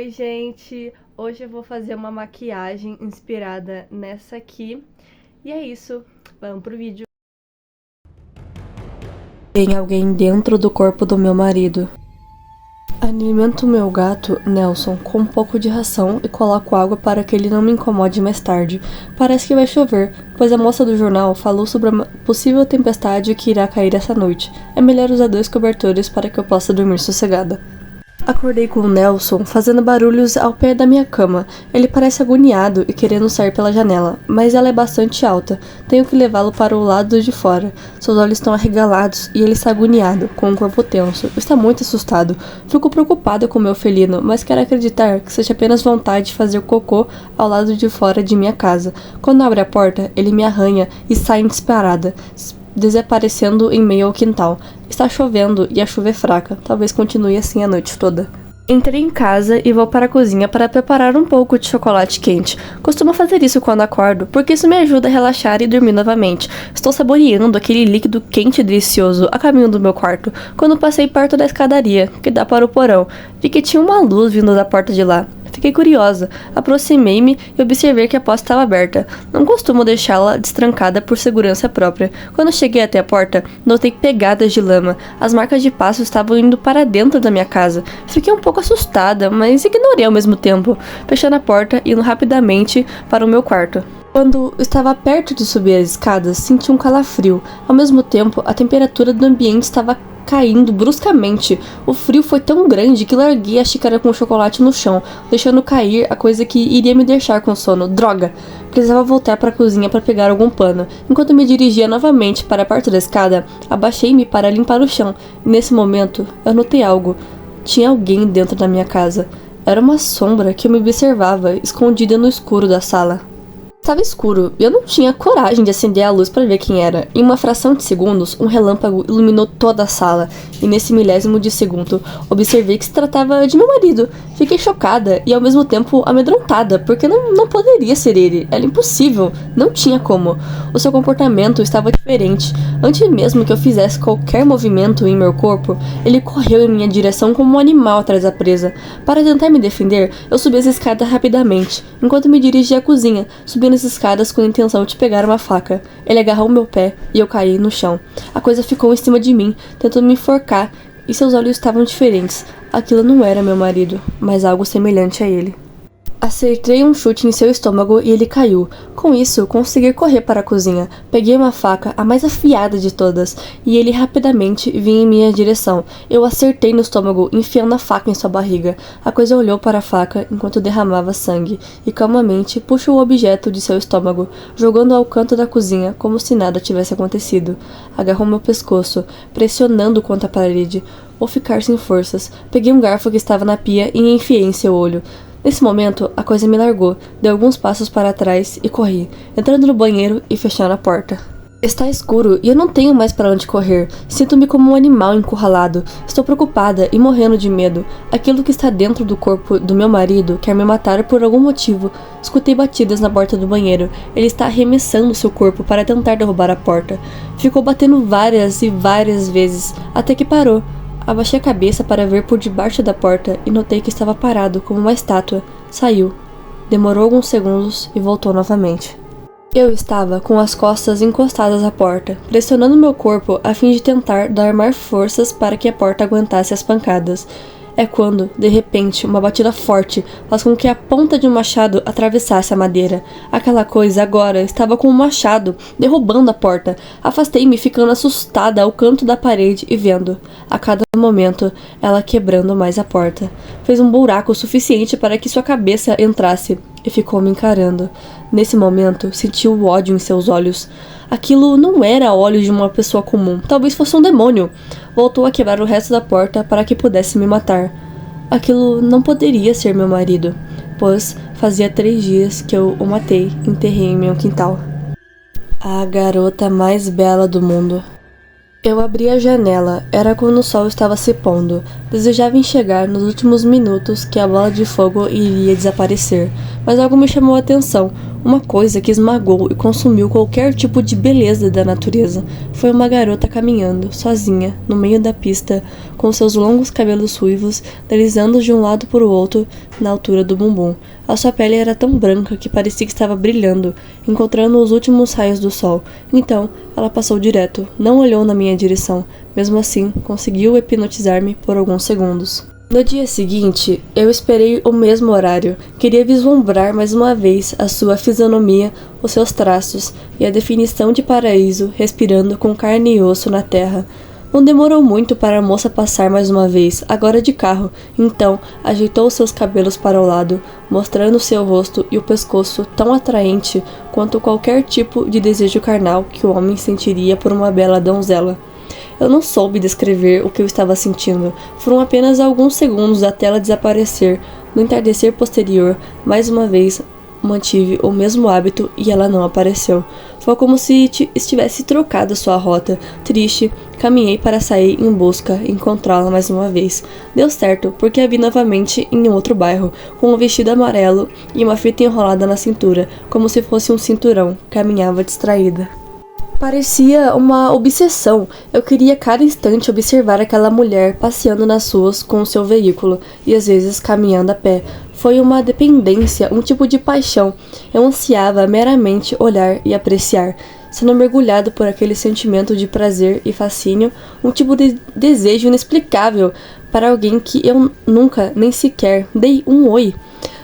Oi, gente! Hoje eu vou fazer uma maquiagem inspirada nessa aqui. E é isso, vamos pro vídeo. Tem alguém dentro do corpo do meu marido. Alimento meu gato, Nelson, com um pouco de ração e coloco água para que ele não me incomode mais tarde. Parece que vai chover, pois a moça do jornal falou sobre a possível tempestade que irá cair essa noite. É melhor usar 2 cobertores para que eu possa dormir sossegada. Acordei com o Nelson fazendo barulhos ao pé da minha cama. Ele parece agoniado e querendo sair pela janela, mas ela é bastante alta. Tenho que levá-lo para o lado de fora. Seus olhos estão arregalados e ele está agoniado, com o corpo tenso. Está muito assustado. Fico preocupada com meu felino, mas quero acreditar que seja apenas vontade de fazer cocô ao lado de fora de minha casa. Quando abre a porta, ele me arranha e sai em disparada, desaparecendo em meio ao quintal. Está chovendo e a chuva é fraca. Talvez continue assim a noite toda. Entrei em casa e vou para a cozinha para preparar um pouco de chocolate quente. Costumo fazer isso quando acordo, porque isso me ajuda a relaxar e dormir novamente. Estou saboreando aquele líquido quente e delicioso a caminho do meu quarto, quando passei perto da escadaria, que dá para o porão. Vi que tinha uma luz vindo da porta de lá. Fiquei curiosa, aproximei-me e observei que a porta estava aberta. Não costumo deixá-la destrancada por segurança própria. Quando cheguei até a porta, notei pegadas de lama. As marcas de passo estavam indo para dentro da minha casa. Fiquei um pouco assustada, mas ignorei ao mesmo tempo, fechando a porta e indo rapidamente para o meu quarto. Quando estava perto de subir as escadas, senti um calafrio. Ao mesmo tempo, a temperatura do ambiente estava caindo bruscamente. O frio foi tão grande que larguei a xícara com chocolate no chão, deixando cair a coisa que iria me deixar com sono. Droga! Precisava voltar para a cozinha para pegar algum pano. Enquanto me dirigia novamente para perto da escada, abaixei-me para limpar o chão. E nesse momento, eu notei algo. Tinha alguém dentro da minha casa. Era uma sombra que me observava, escondida no escuro da sala. Estava escuro e eu não tinha coragem de acender a luz para ver quem era. Em uma fração de segundos, um relâmpago iluminou toda a sala, e nesse milésimo de segundo, observei que se tratava de meu marido. Fiquei chocada e ao mesmo tempo amedrontada, porque não poderia ser ele. Era impossível, não tinha como. O seu comportamento estava diferente. Antes mesmo que eu fizesse qualquer movimento em meu corpo, ele correu em minha direção como um animal atrás da presa. Para tentar me defender, eu subi as escadas rapidamente, enquanto me dirigia à cozinha, subindo as escadas com a intenção de pegar uma faca. Ele agarrou meu pé e eu caí no chão. A coisa ficou em cima de mim, tentando me enforcar, e seus olhos estavam diferentes. Aquilo não era meu marido, mas algo semelhante a ele. Acertei um chute em seu estômago e ele caiu. Com isso, consegui correr para a cozinha. Peguei uma faca, a mais afiada de todas, e ele rapidamente vinha em minha direção. Eu acertei no estômago, enfiando a faca em sua barriga. A coisa olhou para a faca enquanto derramava sangue, e calmamente puxou o objeto de seu estômago, jogando-o ao canto da cozinha como se nada tivesse acontecido. Agarrou meu pescoço, pressionando contra a parede. Vou ficar sem forças. Peguei um garfo que estava na pia e enfiei em seu olho. Nesse momento, a coisa me largou, dei alguns passos para trás e corri, entrando no banheiro e fechando a porta. Está escuro e eu não tenho mais para onde correr. Sinto-me como um animal encurralado. Estou preocupada e morrendo de medo. Aquilo que está dentro do corpo do meu marido quer me matar por algum motivo. Escutei batidas na porta do banheiro. Ele está arremessando seu corpo para tentar derrubar a porta. Ficou batendo várias e várias vezes, até que parou. Abaixei a cabeça para ver por debaixo da porta e notei que estava parado como uma estátua. Saiu. Demorou alguns segundos e voltou novamente. Eu estava com as costas encostadas à porta, pressionando meu corpo a fim de tentar dar mais forças para que a porta aguentasse as pancadas. É quando, de repente, uma batida forte faz com que a ponta de um machado atravessasse a madeira. Aquela coisa agora estava com um machado, derrubando a porta. Afastei-me, ficando assustada ao canto da parede e vendo, a cada momento, ela quebrando mais a porta. Fez um buraco suficiente para que sua cabeça entrasse e ficou me encarando. Nesse momento, senti o ódio em seus olhos. Aquilo não era olho de uma pessoa comum, talvez fosse um demônio. Voltou a quebrar o resto da porta para que pudesse me matar. Aquilo não poderia ser meu marido, pois fazia 3 dias que eu o matei e enterrei em meu quintal. A garota mais bela do mundo. Eu abri a janela, era quando o sol estava se pondo. Desejava enxergar nos últimos minutos que a bola de fogo iria desaparecer, mas algo me chamou a atenção. Uma coisa que esmagou e consumiu qualquer tipo de beleza da natureza. Foi uma garota caminhando, sozinha, no meio da pista, com seus longos cabelos ruivos deslizando de um lado para o outro, na altura do bumbum. A sua pele era tão branca que parecia que estava brilhando, encontrando os últimos raios do sol. Então, ela passou direto, não olhou na minha direção. Mesmo assim, conseguiu hipnotizar-me por alguns segundos. No dia seguinte, eu esperei o mesmo horário. Queria vislumbrar mais uma vez a sua fisionomia, os seus traços e a definição de paraíso respirando com carne e osso na terra. Não demorou muito para a moça passar mais uma vez, agora de carro. Então, ajeitou seus cabelos para o lado, mostrando seu rosto e o pescoço tão atraente quanto qualquer tipo de desejo carnal que o homem sentiria por uma bela donzela. Eu não soube descrever o que eu estava sentindo. Foram apenas alguns segundos até ela desaparecer. No entardecer posterior, mais uma vez, mantive o mesmo hábito e ela não apareceu. Foi como se estivesse trocado sua rota. Triste, caminhei para sair em busca e encontrá-la mais uma vez. Deu certo, porque a vi novamente em outro bairro, com um vestido amarelo e uma fita enrolada na cintura, como se fosse um cinturão. Caminhava distraída. Parecia uma obsessão. Eu queria cada instante observar aquela mulher passeando nas ruas com o seu veículo e às vezes caminhando a pé. Foi uma dependência, um tipo de paixão. Eu ansiava meramente olhar e apreciar, sendo mergulhado por aquele sentimento de prazer e fascínio, um tipo de desejo inexplicável para alguém que eu nunca, nem sequer, dei um oi.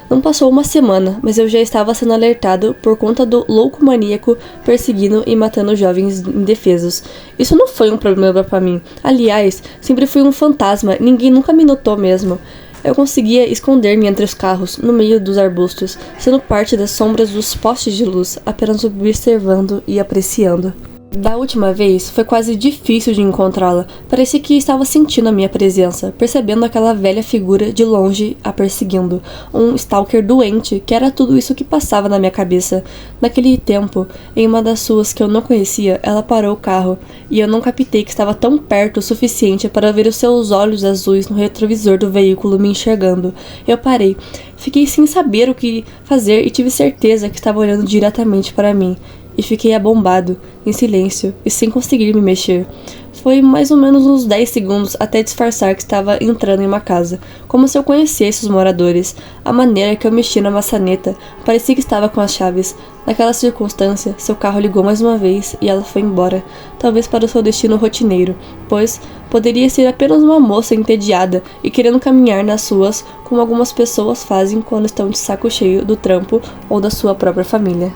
Não passou uma semana, mas eu já estava sendo alertado por conta do louco maníaco perseguindo e matando jovens indefesos. Isso não foi um problema para mim. Aliás, sempre fui um fantasma, ninguém nunca me notou mesmo. Eu conseguia esconder-me entre os carros, no meio dos arbustos, sendo parte das sombras dos postes de luz, apenas observando e apreciando. Da última vez, foi quase difícil de encontrá-la. Parecia que estava sentindo a minha presença, percebendo aquela velha figura de longe a perseguindo. Um stalker doente, que era tudo isso que passava na minha cabeça. Naquele tempo, em uma das ruas que eu não conhecia, ela parou o carro, e eu não captei que estava tão perto o suficiente para ver os seus olhos azuis no retrovisor do veículo me enxergando. Eu parei. Fiquei sem saber o que fazer e tive certeza que estava olhando diretamente para mim. E fiquei abombado, em silêncio e sem conseguir me mexer. Foi mais ou menos uns 10 segundos até disfarçar que estava entrando em uma casa, como se eu conhecesse os moradores. A maneira que eu mexi na maçaneta parecia que estava com as chaves. Naquela circunstância, seu carro ligou mais uma vez e ela foi embora, talvez para o seu destino rotineiro, pois poderia ser apenas uma moça entediada e querendo caminhar nas ruas como algumas pessoas fazem quando estão de saco cheio do trampo ou da sua própria família.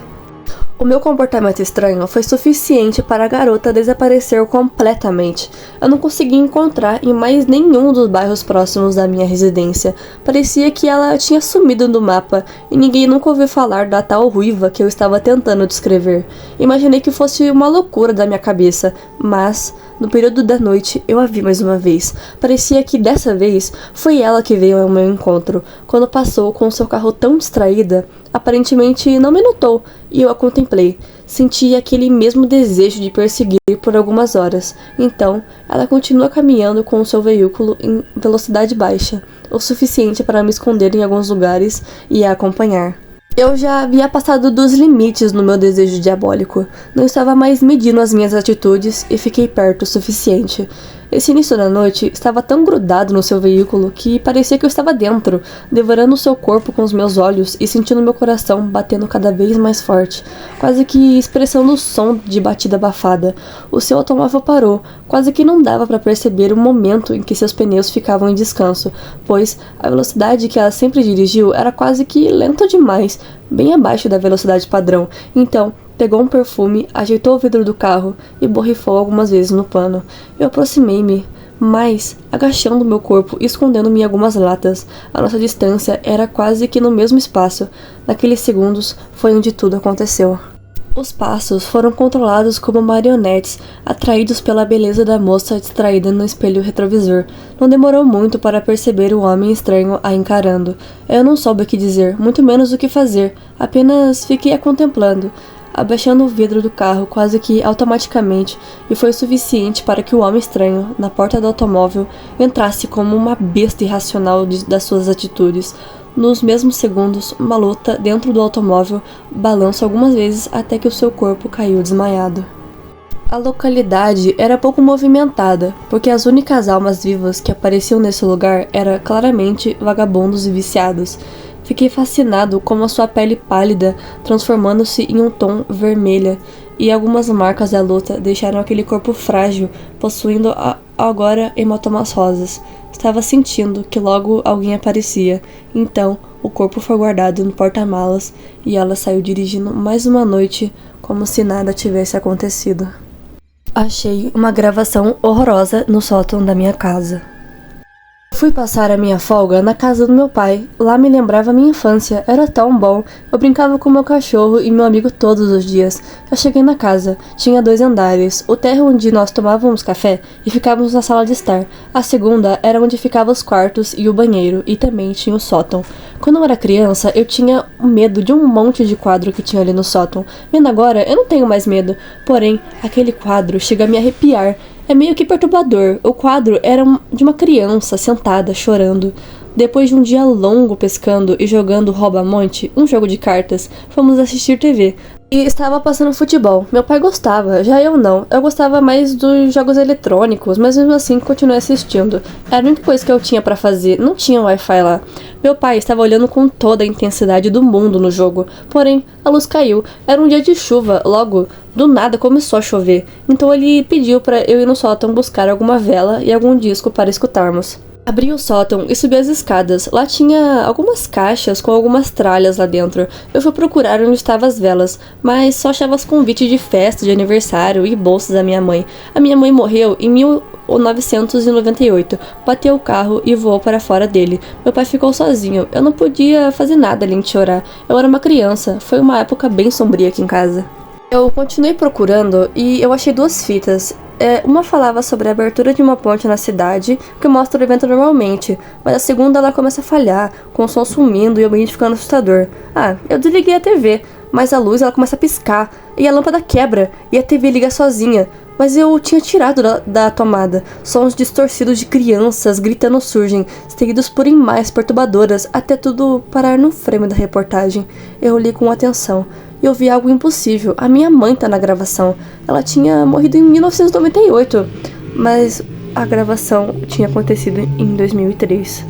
O meu comportamento estranho foi suficiente para a garota desaparecer completamente. Eu não conseguia encontrar em mais nenhum dos bairros próximos da minha residência. Parecia que ela tinha sumido do mapa e ninguém nunca ouviu falar da tal ruiva que eu estava tentando descrever. Imaginei que fosse uma loucura da minha cabeça, mas no período da noite eu a vi mais uma vez. Parecia que dessa vez foi ela que veio ao meu encontro. Quando passou com seu carro tão distraída, aparentemente não me notou e eu a contemplei. Senti aquele mesmo desejo de perseguir por algumas horas. Então, ela continua caminhando com o seu veículo em velocidade baixa, o suficiente para me esconder em alguns lugares e a acompanhar. Eu já havia passado dos limites no meu desejo diabólico. Não estava mais medindo as minhas atitudes e fiquei perto o suficiente. Esse início da noite estava tão grudado no seu veículo que parecia que eu estava dentro, devorando o seu corpo com os meus olhos e sentindo meu coração batendo cada vez mais forte, quase que expressando o som de batida abafada. O seu automóvel parou, quase que não dava para perceber o momento em que seus pneus ficavam em descanso, pois a velocidade que ela sempre dirigiu era quase que lenta demais, bem abaixo da velocidade padrão. Então, pegou um perfume, ajeitou o vidro do carro e borrifou algumas vezes no pano. Eu aproximei-me, mas agachando meu corpo e escondendo-me em algumas latas. A nossa distância era quase que no mesmo espaço. Naqueles segundos foi onde tudo aconteceu. Os passos foram controlados como marionetes, atraídos pela beleza da moça distraída no espelho retrovisor. Não demorou muito para perceber o homem estranho a encarando. Eu não soube o que dizer, muito menos o que fazer. Apenas fiquei a contemplando, abaixando o vidro do carro quase que automaticamente, e foi o suficiente para que o homem estranho, na porta do automóvel, entrasse como uma besta irracional das suas atitudes. Nos mesmos segundos, uma luta dentro do automóvel balança algumas vezes até que o seu corpo caiu desmaiado. A localidade era pouco movimentada, porque as únicas almas vivas que apareciam nesse lugar eram claramente vagabundos e viciados. Fiquei fascinado como a sua pele pálida, transformando-se em um tom vermelha, e algumas marcas da luta deixaram aquele corpo frágil, possuindo agora hematomas rosas. Estava sentindo que logo alguém aparecia, então o corpo foi guardado no porta-malas e ela saiu dirigindo mais uma noite como se nada tivesse acontecido. Achei uma gravação horrorosa no sótão da minha casa. Fui passar a minha folga na casa do meu pai. Lá me lembrava minha infância, era tão bom. Eu brincava com meu cachorro e meu amigo todos os dias. Eu cheguei na casa, tinha 2 andares. O térreo onde nós tomávamos café e ficávamos na sala de estar. A segunda era onde ficavam os quartos e o banheiro, e também tinha o sótão. Quando eu era criança, eu tinha medo de um monte de quadro que tinha ali no sótão. Vendo agora, eu não tenho mais medo. Porém, aquele quadro chega a me arrepiar. É meio que perturbador. O quadro era de uma criança sentada, chorando. Depois de um dia longo pescando e jogando rouba-monte, um jogo de cartas, fomos assistir TV. E estava passando futebol. Meu pai gostava, já eu não. Eu gostava mais dos jogos eletrônicos, mas mesmo assim continuei assistindo. Era a única coisa que eu tinha pra fazer, não tinha Wi-Fi lá. Meu pai estava olhando com toda a intensidade do mundo no jogo. Porém, a luz caiu. Era um dia de chuva, logo, do nada começou a chover. Então ele pediu pra eu ir no sótão buscar alguma vela e algum disco para escutarmos. Abri o sótão e subi as escadas. Lá tinha algumas caixas com algumas tralhas lá dentro. Eu fui procurar onde estavam as velas, mas só achava os convites de festa, de aniversário e bolsas da minha mãe. A minha mãe morreu em 1998. Bateu o carro e voou para fora dele. Meu pai ficou sozinho. Eu não podia fazer nada além de chorar. Eu era uma criança. Foi uma época bem sombria aqui em casa. Eu continuei procurando e eu achei 2 fitas. Uma falava sobre a abertura de uma ponte na cidade, que mostra o evento normalmente, mas a segunda ela começa a falhar, com o som sumindo e o ambiente ficando assustador. Eu desliguei a TV, mas a luz ela começa a piscar, e a lâmpada quebra, e a TV liga sozinha. Mas eu tinha tirado da tomada. Sons distorcidos de crianças gritando surgem, seguidos por imagens perturbadoras, até tudo parar no frame da reportagem. Eu li com atenção. E eu vi algo impossível. A minha mãe tá na gravação. Ela tinha morrido em 1998, mas a gravação tinha acontecido em 2003.